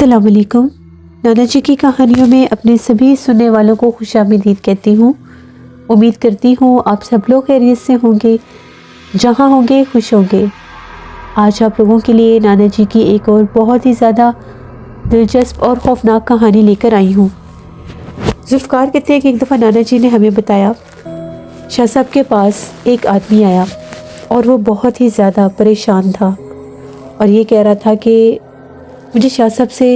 अस्सलाम वालेकुम। नाना जी की कहानियों में अपने सभी सुनने वालों को खुशामदीद कहती हूँ। उम्मीद करती हूँ आप सब लोग खैरियत से होंगे, जहाँ होंगे खुश होंगे। आज आप लोगों के लिए नाना जी की एक और बहुत ही ज़्यादा दिलचस्प और खौफनाक कहानी लेकर आई हूँ। जुल्फ़कार कहते हैं कि एक दफ़ा नाना जी ने हमें बताया, शाह साहब के पास एक आदमी आया और वो बहुत ही ज़्यादा परेशान था और ये कह रहा था कि मुझे शाह साहब से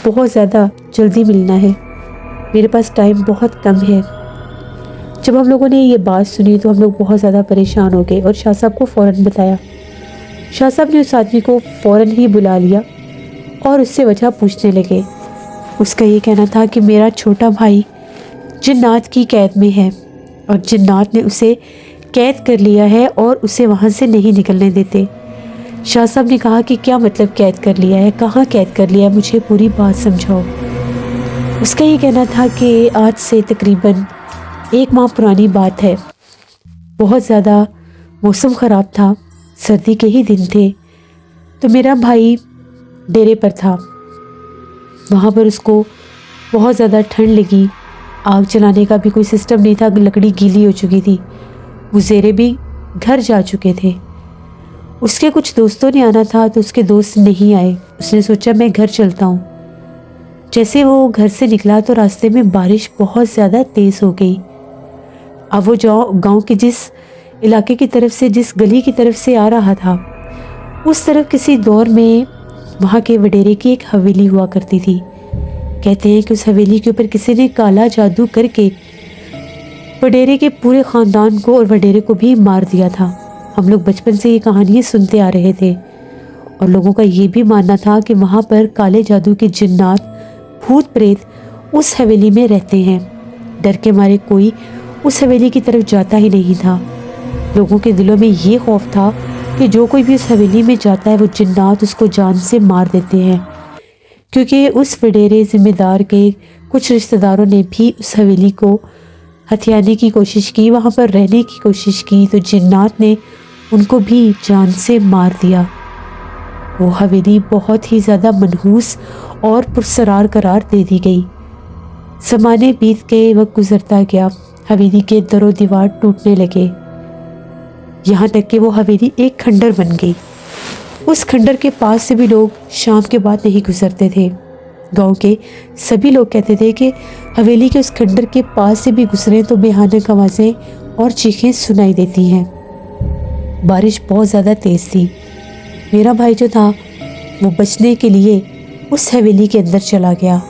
बहुत ज़्यादा जल्दी मिलना है, मेरे पास टाइम बहुत कम है। जब हम लोगों ने ये बात सुनी तो हम लोग बहुत ज़्यादा परेशान हो गए और शाह साहब को फ़ौरन बताया। शाह साहब ने उस आदमी को फ़ौरन ही बुला लिया और उससे वजह पूछने लगे। उसका ये कहना था कि मेरा छोटा भाई जिन्नात की कैद में है और जिन्नात ने उसे कैद कर लिया है और उसे वहाँ से नहीं निकलने देते। शाह साहब ने कहा कि क्या मतलब कैद कर लिया है, कहाँ कैद कर लिया है, मुझे पूरी बात समझाओ। उसका ये कहना था कि आज से तकरीबन 1 माह पुरानी बात है। बहुत ज़्यादा मौसम ख़राब था, सर्दी के ही दिन थे, तो मेरा भाई डेरे पर था। वहाँ पर उसको बहुत ज़्यादा ठंड लगी, आग जलाने का भी कोई सिस्टम नहीं था, लकड़ी गीली हो चुकी थी, मुज़ेरे भी घर जा चुके थे। उसके कुछ दोस्तों ने आना था तो उसके दोस्त नहीं आए। उसने सोचा मैं घर चलता हूँ। जैसे वो घर से निकला तो रास्ते में बारिश बहुत ज़्यादा तेज़ हो गई। अब वो गांव के जिस इलाके की तरफ से, जिस गली की तरफ से आ रहा था, उस तरफ किसी दौर में वहाँ के वडेरे की एक हवेली हुआ करती थी। कहते हैं कि उस हवेली के ऊपर किसी ने काला जादू करके वडेरे के पूरे ख़ानदान को और वडेरे को भी मार दिया था। हम लोग बचपन से ये कहानियाँ सुनते आ रहे थे और लोगों का ये भी मानना था कि वहाँ पर काले जादू के जिन्नात, भूत प्रेत उस हवेली में रहते हैं। डर के मारे कोई उस हवेली की तरफ जाता ही नहीं था। लोगों के दिलों में ये खौफ था कि जो कोई भी उस हवेली में जाता है वो जिन्नात उसको जान से मार देते हैं, क्योंकि उस वडेरे ज़िम्मेदार के कुछ रिश्तेदारों ने भी उस हवेली को हथियाने की कोशिश की, वहाँ पर रहने की कोशिश की, तो जिन्नात ने उनको भी जान से मार दिया। वो हवेली बहुत ही ज़्यादा मनहूस और पुरसरार करार दे दी गई। ज़माने बीत गए, वक्त गुजरता गया, हवेली के दरो दीवार टूटने लगे, यहाँ तक कि वो हवेली एक खंडर बन गई। उस खंडर के पास से भी लोग शाम के बाद नहीं गुजरते थे। गांव के सभी लोग कहते थे कि हवेली के उस खंडर के पास से भी गुजरे तो बेहानक आवाज़ें और चीखें सुनाई देती हैं। बारिश बहुत ज़्यादा तेज़ थी। मेरा भाई जो था वो बचने के लिए उस हवेली के अंदर चला गया।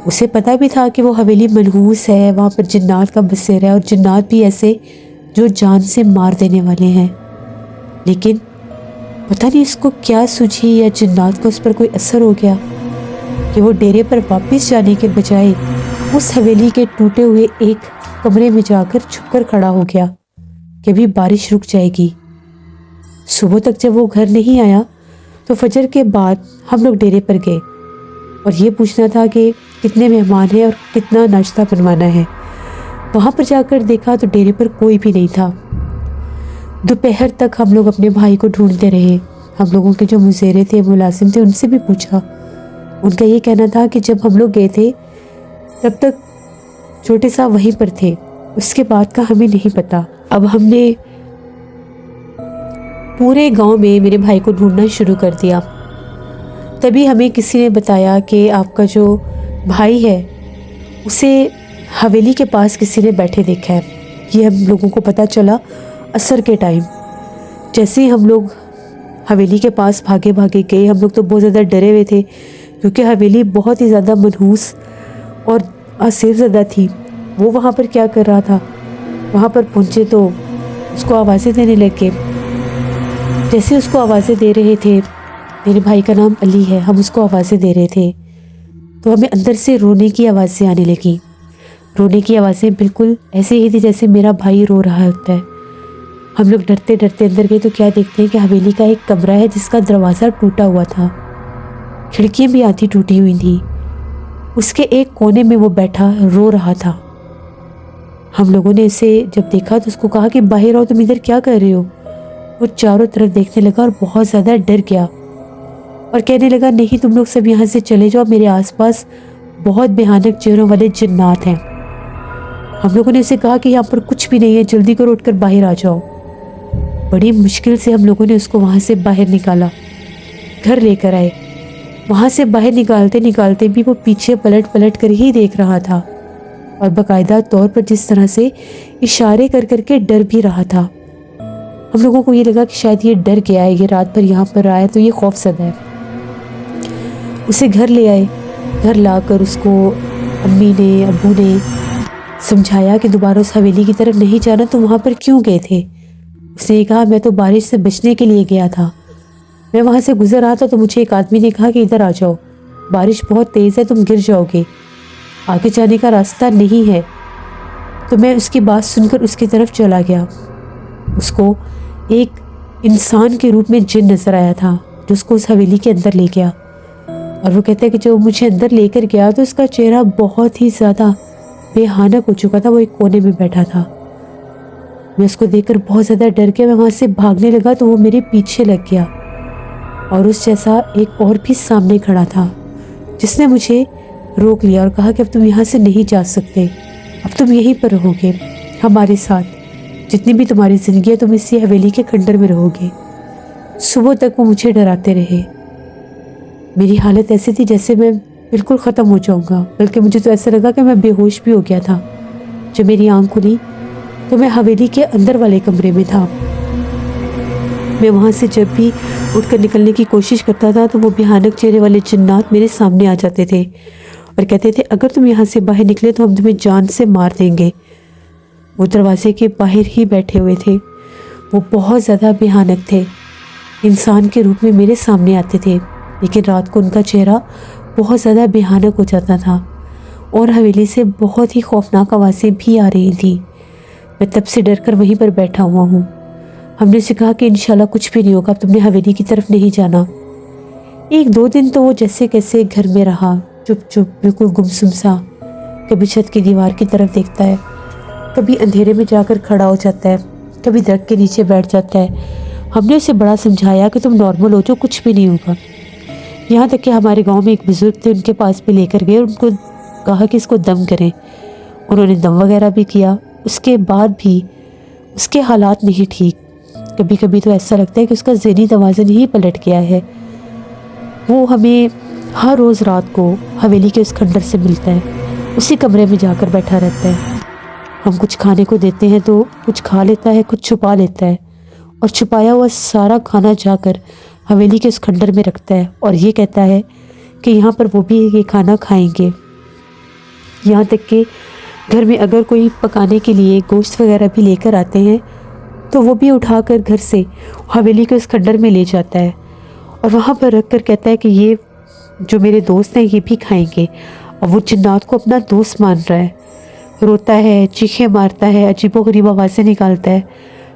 उसे पता भी था कि वो हवेली मनहूस है, वहाँ पर जिन्नात का बसेरा है और जिन्नात भी ऐसे जो जान से मार देने वाले हैं। लेकिन पता नहीं उसको क्या सूझी या जिन्नात का उस पर कोई असर हो गया कि वो डेरे पर वापस जाने के बजाय उस हवेली के टूटे हुए एक कमरे में जाकर छुपकर खड़ा हो गया कि अभी बारिश रुक जाएगी। सुबह तक जब वो घर नहीं आया तो फजर के बाद हम लोग डेरे पर गए और ये पूछना था कि कितने मेहमान हैं और कितना नाश्ता बनवाना है। वहाँ पर जाकर देखा तो डेरे पर कोई भी नहीं था। दोपहर तक हम लोग अपने भाई को ढूंढते रहे। हम लोगों के जो मुज़ेरे थे, मुलाजिम थे, उनसे भी पूछा। उनका ये कहना था कि जब हम लोग गए थे तब तक छोटे साहब वहीं पर थे, उसके बाद का हमें नहीं पता। अब हमने पूरे गांव में मेरे भाई को ढूंढना शुरू कर दिया। तभी हमें किसी ने बताया कि आपका जो भाई है उसे हवेली के पास किसी ने बैठे देखा है। ये हम लोगों को पता चला असर के टाइम। जैसे ही हम लोग हवेली के पास भागे भागे गए, हम लोग तो बहुत ज़्यादा डरे हुए थे क्योंकि हवेली बहुत ही ज़्यादा मनहूस और असेफ ज़्यादा थी। वो वहाँ पर क्या कर रहा था, वहाँ पर पहुँचे तो उसको आवाज़ें देने लगे। जैसे उसको आवाज़ें दे रहे थे, मेरे भाई का नाम अली है, हम उसको आवाज़ें दे रहे थे तो हमें अंदर से रोने की आवाज़ें आने लगी। रोने की आवाज़ें बिल्कुल ऐसे ही थी जैसे मेरा भाई रो रहा होता है। हम लोग डरते डरते अंदर गए तो क्या देखते हैं कि हवेली का एक कमरा है जिसका दरवाज़ा टूटा हुआ था, खिड़कियाँ भी आधी टूटी हुई थी। उसके एक कोने में वो बैठा रो रहा था। हम लोगों ने इसे जब देखा तो उसको कहा कि बाहर आओ, तुम इधर क्या कर रहे हो। वो चारों तरफ देखने लगा और बहुत ज़्यादा डर गया। اور کہنے لگا نہیں تم لوگ سب یہاں سے چلے جاؤ، میرے آس پاس بہت بھیانک چہروں والے جنات ہیں۔ ہم لوگوں نے اسے کہا کہ یہاں پر کچھ بھی نہیں ہے، جلدی کرو اٹھ کر باہر آ جاؤ۔ بڑی مشکل سے ہم لوگوں نے اس کو وہاں سے باہر نکالا، گھر لے کر آئے۔ وہاں سے باہر نکالتے نکالتے بھی وہ پیچھے پلٹ پلٹ کر ہی دیکھ رہا تھا، اور باقاعدہ طور پر جس طرح سے اشارے کر کر کے ڈر بھی رہا تھا۔ ہم لوگوں کو یہ لگا کہ شاید یہ ڈر گیا ہے، یہ رات بھر یہاں پر آیا تو یہ خوف زدہ ہے۔ اسے گھر لے آئے، گھر لا کر اس کو امی نے ابو نے سمجھایا کہ دوبارہ اس حویلی کی طرف نہیں جانا، تو وہاں پر کیوں گئے تھے؟ اس نے کہا میں تو بارش سے بچنے کے لیے گیا تھا، میں وہاں سے گزر رہا تھا تو مجھے ایک آدمی نے کہا کہ ادھر آ جاؤ، بارش بہت تیز ہے، تم گر جاؤ گے، آگے جانے کا راستہ نہیں ہے۔ تو میں اس کی بات سن کر اس کی طرف چلا گیا۔ اس کو ایک انسان کے روپ میں جن نظر آیا تھا جو اس کو اس حویلی کے اندر لے گیا، اور وہ کہتا ہے کہ جو مجھے اندر لے کر گیا تو اس کا چہرہ بہت ہی زیادہ بھیانک ہو چکا تھا، وہ ایک کونے میں بیٹھا تھا۔ میں اس کو دیکھ کر بہت زیادہ ڈر گیا، میں وہاں سے بھاگنے لگا تو وہ میرے پیچھے لگ گیا، اور اس جیسا ایک اور بھی سامنے کھڑا تھا جس نے مجھے روک لیا اور کہا کہ اب تم یہاں سے نہیں جا سکتے، اب تم یہیں پر رہو گے ہمارے ساتھ، جتنی بھی تمہاری زندگی ہے تم اسی حویلی کے کھنڈر میں رہو گے۔ صبح تک وہ مجھے ڈراتے رہے۔ میری حالت ایسی تھی جیسے میں بالکل ختم ہو جاؤں گا، بلکہ مجھے تو ایسا لگا کہ میں بے ہوش بھی ہو گیا تھا۔ جب میری آنکھ کھلی تو میں حویلی کے اندر والے کمرے میں تھا۔ میں وہاں سے جب بھی اٹھ کر نکلنے کی کوشش کرتا تھا تو وہ بھیانک چہرے والے جنات میرے سامنے آ جاتے تھے اور کہتے تھے اگر تم یہاں سے باہر نکلے تو ہم تمہیں جان سے مار دیں گے۔ وہ دروازے کے باہر ہی بیٹھے ہوئے تھے، وہ بہت زیادہ بھیانک تھے، انسان کے روپ میں میرے سامنے آتے تھے، لیکن رات کو ان کا چہرہ بہت زیادہ بھیانک ہو جاتا تھا، اور حویلی سے بہت ہی خوفناک آوازیں بھی آ رہی تھیں۔ میں تب سے ڈر کر وہیں پر بیٹھا ہوا ہوں۔ ہم نے اسے کہا کہ انشاءاللہ کچھ بھی نہیں ہوگا، اب تم نے حویلی کی طرف نہیں جانا۔ ایک دو دن تو وہ جیسے کیسے گھر میں رہا، چپ چپ بالکل گمسم سا، کبھی چھت کی دیوار کی طرف دیکھتا ہے، کبھی اندھیرے میں جا کر کھڑا ہو جاتا ہے، کبھی درخت کے نیچے بیٹھ جاتا ہے۔ ہم نے اسے بڑا سمجھایا کہ تم نارمل ہو جو کچھ بھی نہیں ہوگا۔ یہاں تک کہ ہمارے گاؤں میں ایک بزرگ تھے، ان کے پاس بھی لے کر گئے اور ان کو کہا کہ اس کو دم کریں۔ انہوں نے دم وغیرہ بھی کیا، اس کے بعد بھی اس کے حالات نہیں ٹھیک۔ کبھی کبھی تو ایسا لگتا ہے کہ اس کا ذہنی توازن ہی پلٹ گیا ہے۔ وہ ہمیں ہر روز رات کو حویلی کے اس کھنڈر سے ملتا ہے، اسی کمرے میں جا کر بیٹھا رہتا ہے۔ ہم کچھ کھانے کو دیتے ہیں تو کچھ کھا لیتا ہے، کچھ چھپا لیتا ہے، اور چھپایا ہوا سارا کھانا جا کر حویلی کے اس کھنڈر میں رکھتا ہے، اور یہ کہتا ہے کہ یہاں پر وہ بھی یہ کھانا کھائیں گے۔ یہاں تک کہ گھر میں اگر کوئی پکانے کے لیے گوشت وغیرہ بھی لے کر آتے ہیں تو وہ بھی اٹھا کر گھر سے حویلی کے اس کھنڈر میں لے جاتا ہے، اور وہاں پر رکھ کر کہتا ہے کہ یہ جو میرے دوست ہیں یہ بھی کھائیں گے، اور وہ جنات کو اپنا دوست مان رہا ہے، روتا ہے، چیخیں مارتا ہے، عجیب و غریب آوازیں نکالتا ہے،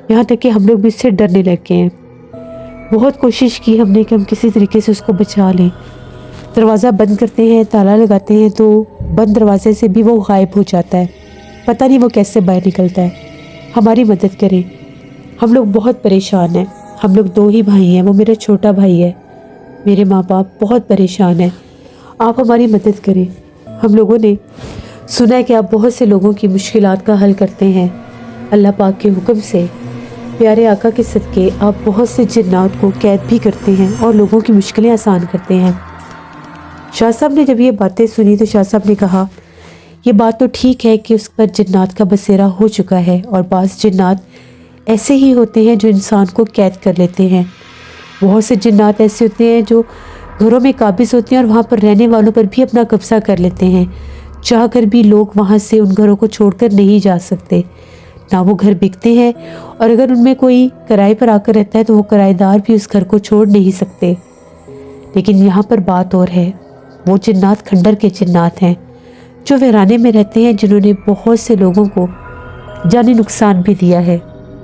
یہاں تک کہ ہم لوگ بھی اس سے ڈرنے لگ گئے ہیں۔ بہت کوشش کی ہم نے کہ ہم کسی طریقے سے اس کو بچا لیں۔ دروازہ بند کرتے ہیں، تالا لگاتے ہیں تو بند دروازے سے بھی وہ غائب ہو جاتا ہے، پتہ نہیں وہ کیسے باہر نکلتا ہے۔ ہماری مدد کریں، ہم لوگ بہت پریشان ہیں۔ ہم لوگ دو ہی بھائی ہیں، وہ میرا چھوٹا بھائی ہے، میرے ماں باپ بہت پریشان ہیں، آپ ہماری مدد کریں۔ ہم لوگوں نے سنا ہے کہ آپ بہت سے لوگوں کی مشکلات کا حل کرتے ہیں، اللہ پاک کے حکم سے، پیارے آقا کے صدقے آپ بہت سے جنات کو قید بھی کرتے ہیں اور لوگوں کی مشکلیں آسان کرتے ہیں۔ شاہ صاحب نے جب یہ باتیں سنی تو شاہ صاحب نے کہا یہ بات تو ٹھیک ہے کہ اس پر جنات کا بسیرا ہو چکا ہے، اور بعض جنات ایسے ہی ہوتے ہیں جو انسان کو قید کر لیتے ہیں، بہت سے جنات ایسے ہوتے ہیں جو گھروں میں قابض ہوتے ہیں اور وہاں پر رہنے والوں پر بھی اپنا قبضہ کر لیتے ہیں، چاہ کر بھی لوگ وہاں سے ان گھروں کو چھوڑ کر نہیں جا سکتے، نہ وہ گھر بکتے ہیں، اور اگر ان میں کوئی کرائے پر آ کر رہتا ہے تو وہ کرائے دار بھی اس گھر کو چھوڑ نہیں سکتے۔ لیکن یہاں پر بات اور ہے، وہ جنات کھنڈر کے جنات ہیں جو ویرانے میں رہتے ہیں، جنہوں نے بہت سے لوگوں کو جانی نقصان بھی دیا ہے۔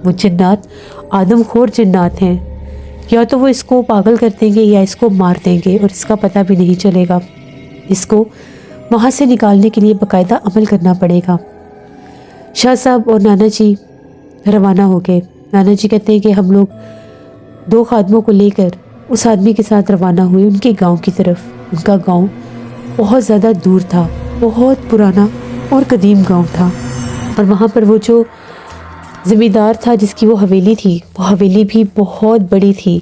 وہ جنات آدم خور جنات ہیں، یا تو وہ اس کو پاگل کر دیں گے یا اس کو مار دیں گے، اور اس کا پتہ بھی نہیں چلے گا۔ اس کو وہاں سے نکالنے کے لیے باقاعدہ عمل کرنا پڑے گا۔ شاہ صاحب اور نانا جی روانہ ہو گئے۔ نانا جی کہتے ہیں کہ ہم لوگ 2 خادموں کو لے کر उस आदमी के साथ रवाना हुए उनके गांव की तरफ। उनका गांव बहुत ज़्यादा दूर था, बहुत पुराना और कदीम गांव था, और वहाँ पर वो जो ज़मींदार था जिसकी वो हवेली थी, वो हवेली भी बहुत बड़ी थी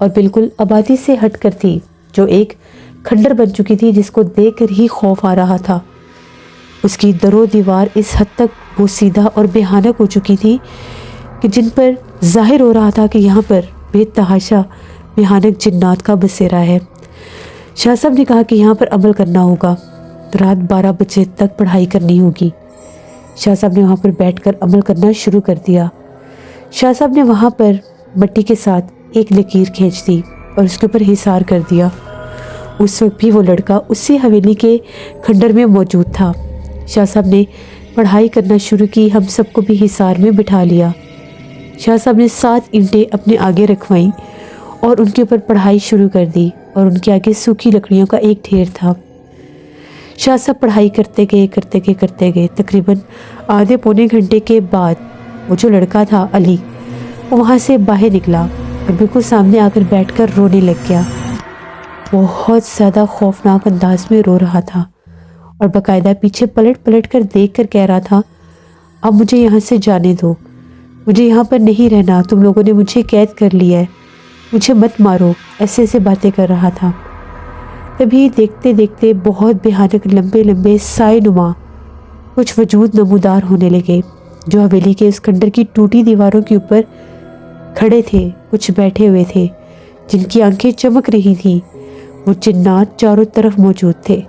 और बिल्कुल आबादी से हट कर थी, जो एक खंडर बन चुकी थी जिसको देखकर ही खौफ आ रहा था। उसकी दरो दीवार इस हद तक वो सीधा और बेहानक हो चुकी थी कि जिन पर जाहिर हो रहा था कि यहाँ पर बेतहाशा भयानक जिन्नात का बसेरा है। शाह साहब ने कहा कि यहाँ पर अमल करना होगा, तो रात 12 बजे तक पढ़ाई करनी होगी। शाह साहब ने वहाँ पर बैठकर अमल करना शुरू कर दिया। शाह साहब ने वहाँ पर मट्टी के साथ एक लकीर खींच दी और उसके ऊपर हिसार कर दिया। उस वक्त भी वो लड़का उसी हवेली के खंडर में मौजूद था। शाह साहब ने पढ़ाई करना शुरू की, हम सबको भी हिसार में बिठा लिया। शाह साहब ने 7 ईंटें अपने आगे रखवाईं और उनके ऊपर पढ़ाई शुरू कर दी, और उनके आगे सूखी लकड़ियों का एक ढेर था। शाह साहब पढ़ाई करते गए। तकरीबन आधे पौने घंटे के बाद वो जो लड़का था अली, वो वहाँ से बाहर निकला और बिल्कुल सामने आकर बैठकर रोने लग गया। बहुत ज़्यादा खौफनाक अंदाज में रो रहा था और बाकायदा पीछे पलट कर देख कर कह रहा था, अब मुझे यहाँ से जाने दो, मुझे यहाँ पर नहीं रहना, तुम लोगों ने मुझे कैद कर लिया है, मुझे मत मारो, ऐसे बातें कर रहा था। तभी देखते देखते बहुत भयानक लंबे साए नुमा कुछ वजूद नमूदार होने लगे, जो हवेली के उस खंडर की टूटी दीवारों के ऊपर खड़े थे, कुछ बैठे हुए थे, जिनकी आंखें चमक रही थीं। वो जिन्नात चारों तरफ मौजूद थे।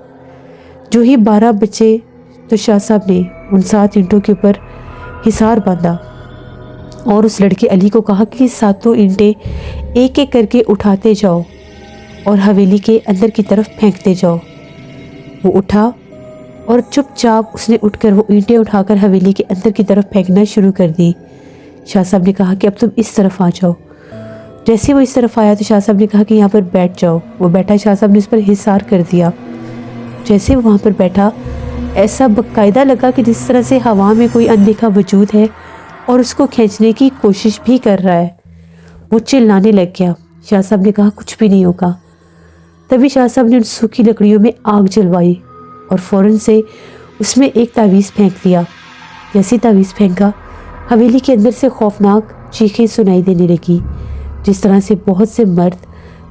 जो ही 12 बजे तो शाह साहब ने उन 7 ईंटों के ऊपर हिसार बांधा और उस लड़के अली को कहा कि 7 ईंटें एक एक करके उठाते जाओ और हवेली के अंदर की तरफ फेंकते जाओ। वो उठा और चुपचाप उसने उठकर वो ईंटें उठाकर हवेली के अंदर की तरफ फेंकना शुरू कर दी। शाह साहब ने कहा कि अब तुम इस तरफ आ जाओ। जैसे वो इस तरफ आया तो शाह साहब ने कहा कि यहाँ पर बैठ जाओ। वो बैठा, शाह साहब ने उस पर हिसार कर दिया। जैसे वो वहाँ पर बैठा, ऐसा बाकायदा लगा कि जिस तरह से हवा में कोई अनदेखा वजूद है और उसको खींचने की कोशिश भी कर रहा है। वो चिल्लाने लग गया। शाह साहब ने कहा कुछ भी नहीं होगा। तभी शाह साहब ने उन सूखी लकड़ियों में आग जलवाई और फ़ौरन से उसमें एक तावीज़ फेंक दिया। जैसी तावीज़ फेंका, हवेली के अंदर से खौफनाक चीखें सुनाई देने लगी, जिस तरह से बहुत से मर्द,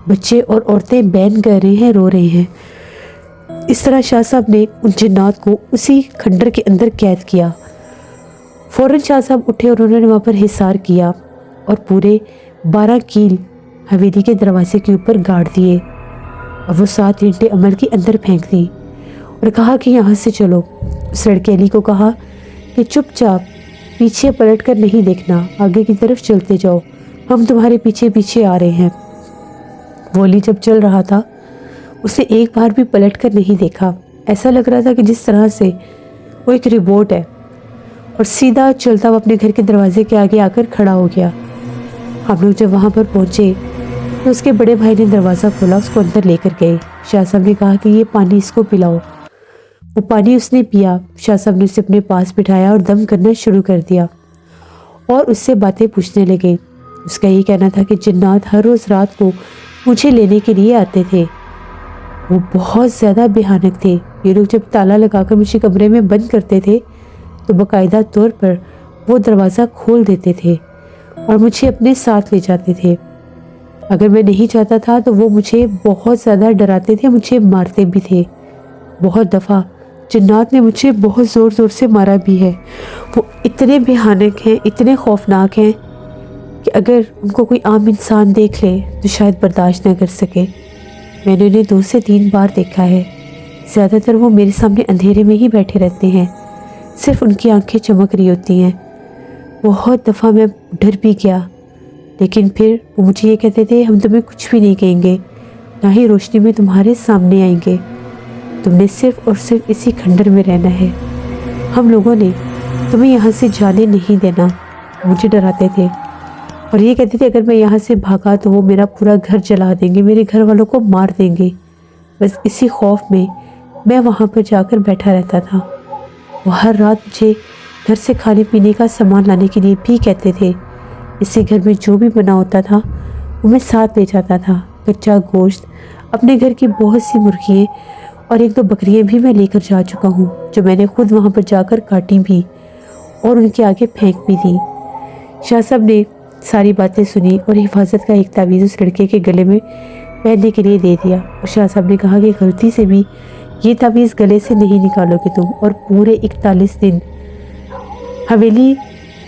बच्चे और औरतें बैन कर रहे हैं, रो रहे हैं। इस तरह शाह साहब ने उन जिन्नात को उसी खंडर के अंदर कैद किया। फ़ौरन शाह साहब उठे और उन्होंने वहाँ पर हिसार किया और पूरे 12 कील हवेली के दरवाजे के ऊपर गाड़ दिए और वो 7 ईंटें अमल के अंदर फेंक दी और कहा कि यहाँ से चलो। उस लड़के अली को कहा कि चुपचाप पीछे पलट कर नहीं देखना, आगे की तरफ चलते जाओ, हम तुम्हारे पीछे पीछे आ रहे हैं। वो अली जब चल रहा था, उसने एक बार भी पलट कर नहीं देखा। ऐसा लग रहा था कि जिस तरह से वो एक रिबोट है, और सीधा चलता हुआ अपने घर के दरवाजे के आगे आकर खड़ा हो गया। हम लोग जब वहाँ पर पहुँचे तो उसके बड़े भाई ने दरवाज़ा खोला, उसको अंदर लेकर गए। शाह साहब ने कहा कि ये पानी इसको पिलाओ। वो पानी उसने पिया। शाह साहब ने उसे अपने पास बिठाया और दम करना शुरू कर दिया और उससे बातें पूछने लगे। उसका ये कहना था कि जिन्नात हर रोज़ रात को मुझे लेने के लिए आते थे। वो बहुत ज़्यादा भयानक थे। ये लोग जब ताला लगाकर मुझे कमरे में बंद करते थे तो बाकायदा तौर पर वो दरवाज़ा खोल देते थे और मुझे अपने साथ ले जाते थे। अगर मैं नहीं चाहता था तो वो मुझे बहुत ज़्यादा डराते थे, मुझे मारते भी थे। बहुत दफ़ा जिन्नात ने मुझे बहुत ज़ोर से मारा भी है। वो इतने भयानक हैं, इतने खौफनाक हैं कि अगर उनको कोई आम इंसान देख ले तो शायद बर्दाश्त न कर सके। मैंने उन्हें 2 से 3 बार देखा है। ज़्यादातर वो मेरे सामने अंधेरे में ही बैठे रहते हैं, सिर्फ उनकी आंखें चमक रही होती हैं। बहुत दफ़ा मैं डर भी गया, लेकिन फिर वो मुझे ये कहते थे, हम तुम्हें कुछ भी नहीं कहेंगे, ना ही रोशनी में तुम्हारे सामने आएंगे, तुमने सिर्फ और सिर्फ इसी खंडर में रहना है, हम लोगों ने तुम्हें यहाँ से जाने नहीं देना। मुझे डराते थे और ये कहते थे अगर मैं यहाँ से भागा तो वो मेरा पूरा घर जला देंगे, मेरे घर वालों को मार देंगे। बस इसी खौफ में मैं वहाँ पर जाकर बैठा रहता था। वो हर रात मुझे घर से खाने पीने का सामान लाने के लिए भी कहते थे। इससे घर में जो भी बना होता था वो मैं साथ ले जाता था। कच्चा गोश्त, अपने घर की बहुत सी मुर्गियाँ और 1-2 बकरियाँ भी मैं लेकर जा चुका हूँ, जो मैंने खुद वहाँ पर जाकर काटी भी और उनके आगे फेंक भी दी। शाह साहब ने सारी बातें सुनी और हिफाजत का एक तावीज़ उस लड़के के गले में पहनने के लिए दे दिया। और शाह साहब ने कहा कि गलती से भी ये तावीज़ गले से नहीं निकालोगे तुम, और पूरे 41 दिन हवेली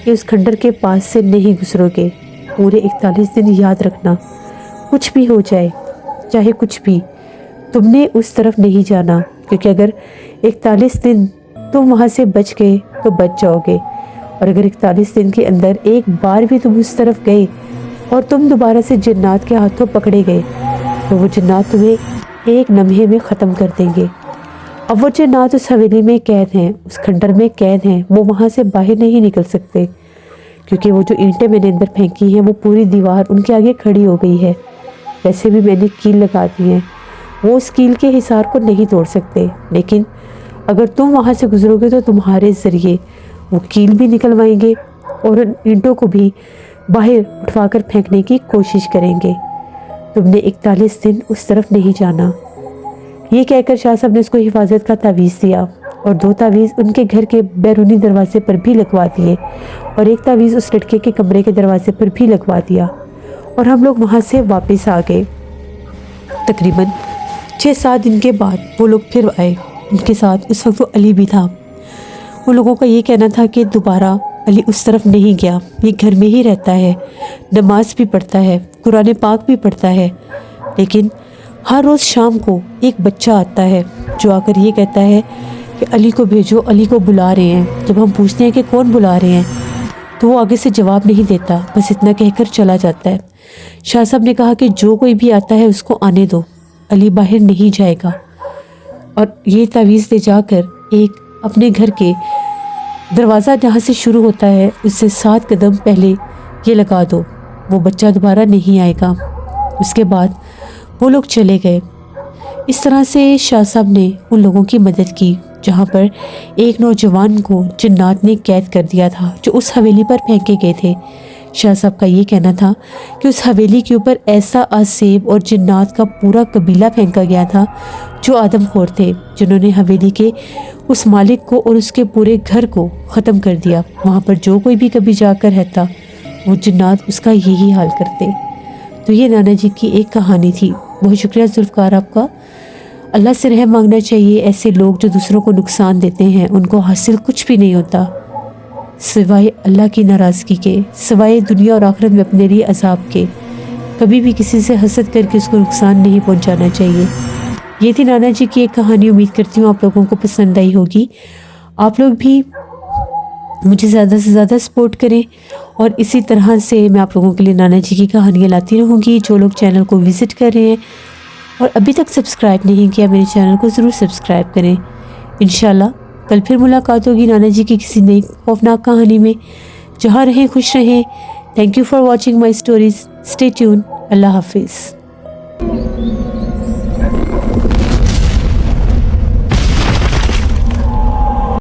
के उस खंडर के पास से नहीं गुजरोगे। पूरे 41 दिन याद रखना, कुछ भी हो जाए, चाहे कुछ भी, तुमने उस तरफ नहीं जाना, क्योंकि अगर 41 दिन तुम वहाँ से बच गए तो बच जाओगे, और अगर 41 दिन के अंदर एक बार भी तुम उस तरफ गए और तुम दोबारा से जिन्नात के हाथों पकड़े गए तो वो जिन्नात तुम्हें एक लम्हे में ख़त्म कर देंगे। अब वो जिन्नात उस हवेली में कैद हैं, उस खंडर में कैद हैं, वो वहाँ से बाहर नहीं निकल सकते, क्योंकि वो जो ईंटें मैंने अंदर फेंकी हैं वो पूरी दीवार उनके आगे खड़ी हो गई है। वैसे भी मैंने कील लगा दी है, वो उस कील के हिसार को नहीं तोड़ सकते, लेकिन अगर तुम वहाँ से गुजरोगे तो तुम्हारे ज़रिए वो कील भी निकलवाएंगे और उन ईंटों को भी बाहर उठवाकर फेंकने की कोशिश करेंगे। तुमने 41 दिन उस तरफ नहीं जाना। ये कहकर शाह साहब ने उसको हिफाजत का तावीज़ दिया और 2 तावीज़ उनके घर के बैरूनी दरवाजे पर भी लगवा दिए और 1 तावीज़ उस लड़के के कमरे के दरवाजे पर भी लगवा दिया। और हम लोग वहाँ से वापस आ गए। तकरीबन 6-7 दिन के बाद वो लोग फिर आए। उनके साथ उस वक्त वो अली भी था। उन लोगों का ये कहना था कि दोबारा अली उस तरफ नहीं गया, ये घर में ही रहता है, नमाज भी पढ़ता है, कुरान पाक भी पढ़ता है, लेकिन हर रोज़ शाम को एक बच्चा आता है जो आकर ये कहता है कि अली को भेजो, अली को बुला रहे हैं। जब हम पूछते हैं कि कौन बुला रहे हैं तो वो आगे से जवाब नहीं देता, बस इतना कहकर चला जाता है। शाह साहब ने कहा कि जो कोई भी आता है उसको आने दो, अली बाहर नहीं जाएगा। और ये तावीज़ ले जाकर एक अपने घर के दरवाज़ा जहाँ से शुरू होता है उससे 7 कदम पहले ये लगा दो, वो बच्चा दोबारा नहीं आएगा। उसके बाद वो लोग चले गए। इस तरह से शाह साहब ने उन लोगों की मदद की जहाँ पर एक नौजवान को जिन्नात ने कैद कर दिया था, जो उस हवेली पर फेंके गए थे। शाह साहब का ये कहना था कि उस हवेली के ऊपर ऐसा आसेब और जिन्नात का पूरा कबीला फेंका गया था जो आदमखोर थे, जिन्होंने हवेली के उस मालिक को और उसके पूरे घर को ख़त्म कर दिया। वहाँ पर जो कोई भी कभी जाकर रहता वो जिन्नात उसका यही हाल करते। तो ये नाना जी की एक कहानी थी। बहुत शुक्रिया जुल्फ़कार आपका। अल्लाह से रहम मांगना चाहिए। ऐसे लोग जो दूसरों को नुकसान देते हैं उनको हासिल कुछ भी नहीं होता सिवाय अल्लाह की नाराज़गी के, सिवाय दुनिया और आखिरत में अपने लिए अज़ाब के। कभी भी किसी से हसद करके उसको नुकसान नहीं पहुंचाना चाहिए। ये थी नाना जी की एक कहानी। उम्मीद करती हूँ आप लोगों को पसंद आई होगी। आप लोग भी मुझे ज़्यादा से ज़्यादा सपोर्ट करें और इसी तरह से मैं आप लोगों के लिए नाना जी की कहानियाँ लाती रहूँगी। जो लोग चैनल को विज़िट कर रहे हैं और अभी तक सब्सक्राइब नहीं किया मेरे चैनल को ज़रूर सब्सक्राइब करें। इंशाल्लाह कल फिर मुलाकात होगी नाना जी की किसी नई खौफनाक कहानी में। जहाँ रहें खुश रहें। Thank you for watching my stories. Stay tuned. अल्लाह हाफिज़।